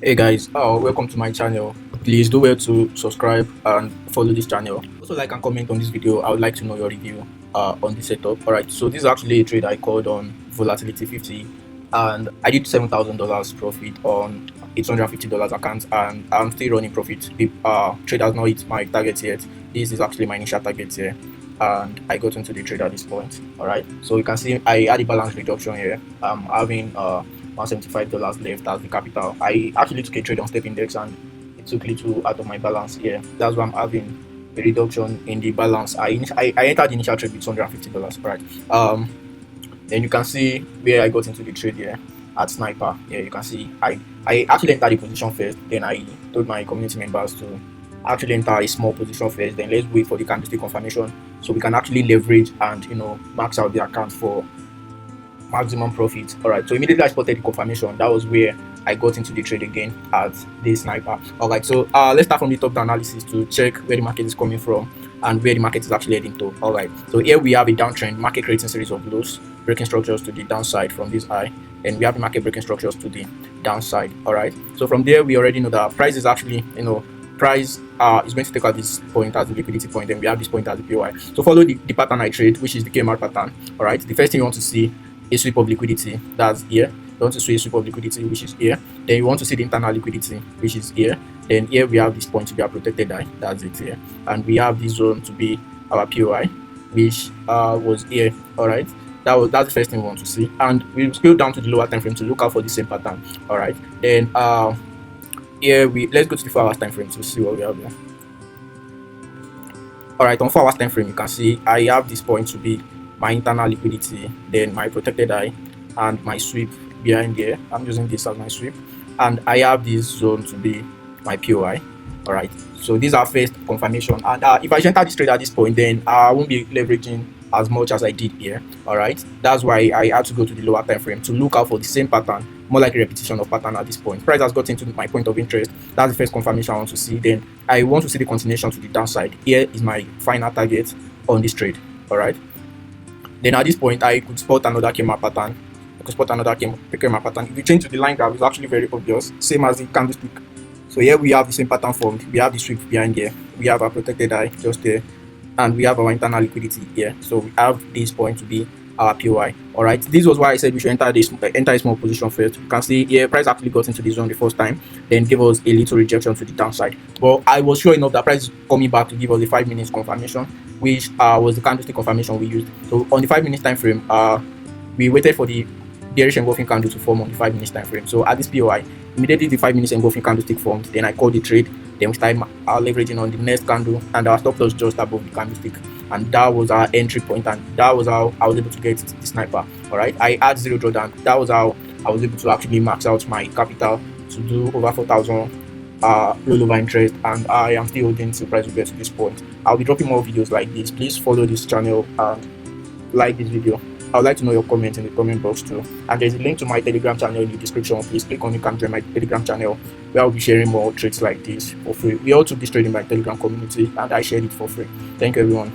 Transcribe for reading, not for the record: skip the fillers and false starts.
Hey guys, welcome to my channel. Please do well to subscribe and follow this channel. Also like and comment on this video. I would like to know your review on the setup. Alright, so this is actually a trade I called on Volatility 50 and I did $7,000 profit on $850 account and I'm still running profit. The trade has not hit my target yet. This is actually my initial target here and I got into the trade at this point. Alright, so you can see I had a balance reduction here. I'm having $175 left as the capital. I actually took a trade on step index and it took little out of my balance here. That's why I'm having a reduction in the balance. I entered the initial trade with $250, right? Then you can see where I got into the trade here at Sniper. Yeah, you can see I actually entered the position first. Then I told my community members to actually enter a small position first. Then let's wait for the candlestick confirmation so we can actually leverage and max out the account for maximum profit. All right, so immediately I spotted the confirmation. That was where I got into the trade again at the Sniper. All right, so let's start from the top down analysis to check where the market is coming from and where the market is actually heading to. All right, so here we have a downtrend, market creating series of lows, breaking structures to the downside from this high, and we have the market breaking structures to the downside. All right, so from there we already know that price is actually price is going to take out this point as the liquidity point, and we have this point as the POI. So follow the pattern I trade, which is the KMR pattern. All right, the first thing you want to see a sweep of liquidity, that's here. You want to see a sweep of liquidity, which is here. Then you want to see the internal liquidity, which is here. Then here we have this point to be our protected eye, that's it here. And we have this zone to be our POI, which was here. All right, that's the first thing we want to see. And we scroll down to the lower time frame to look out for the same pattern. All right, then here let's go to the 4 hours time frame to see what we have here. All right, on 4 hours time frame, you can see I have this point to be my internal liquidity, then my protected eye, and my sweep behind here. I'm using this as my sweep, and I have this zone to be my POI. All right, so these are first confirmation, and if I enter this trade at this point, then I won't be leveraging as much as I did here. All right, that's why I had to go to the lower time frame to look out for the same pattern, more like a repetition of pattern at this point. Price has gotten to my point of interest. That's the first confirmation I want to see. Then I want to see the continuation to the downside. Here is my final target on this trade. All right, then at this point I could spot another KMR pattern. I could spot another KMR pattern. If you change to the line graph, it's actually very obvious, same as the candlestick. So here we have the same pattern formed. We have the sweep behind here, we have our protected eye just there, and we have our internal liquidity here. So we have this point to be our POI. All right, this was why I said we should enter a small position first. You can see here price actually got into the zone the first time, then gave us a little rejection to the downside, but I was sure enough that price is coming back to give us a 5 minutes confirmation, which was the candlestick confirmation we used. So on the 5 minutes time frame, we waited for the bearish engulfing candle to form on the 5 minutes time frame. So at this POI, immediately the 5 minutes engulfing candlestick formed, then I called the trade. Then we started leveraging on the next candle, and our stop loss just above the candlestick, and that was our entry point, and that was how I was able to get the Sniper. All right, I had zero drawdown. That was how I was able to actually max out my capital to do over 4,000 rollover interest, and I am still holding till price will get to this point. I'll be dropping more videos like this. Please follow this channel and like this video. I would like to know your comments in the comment box too. And there's a link to my Telegram channel in the description. Please click on it and join my Telegram channel, where I'll be sharing more trades like this for free. We all took this trade in my Telegram community and I shared it for free. Thank you everyone.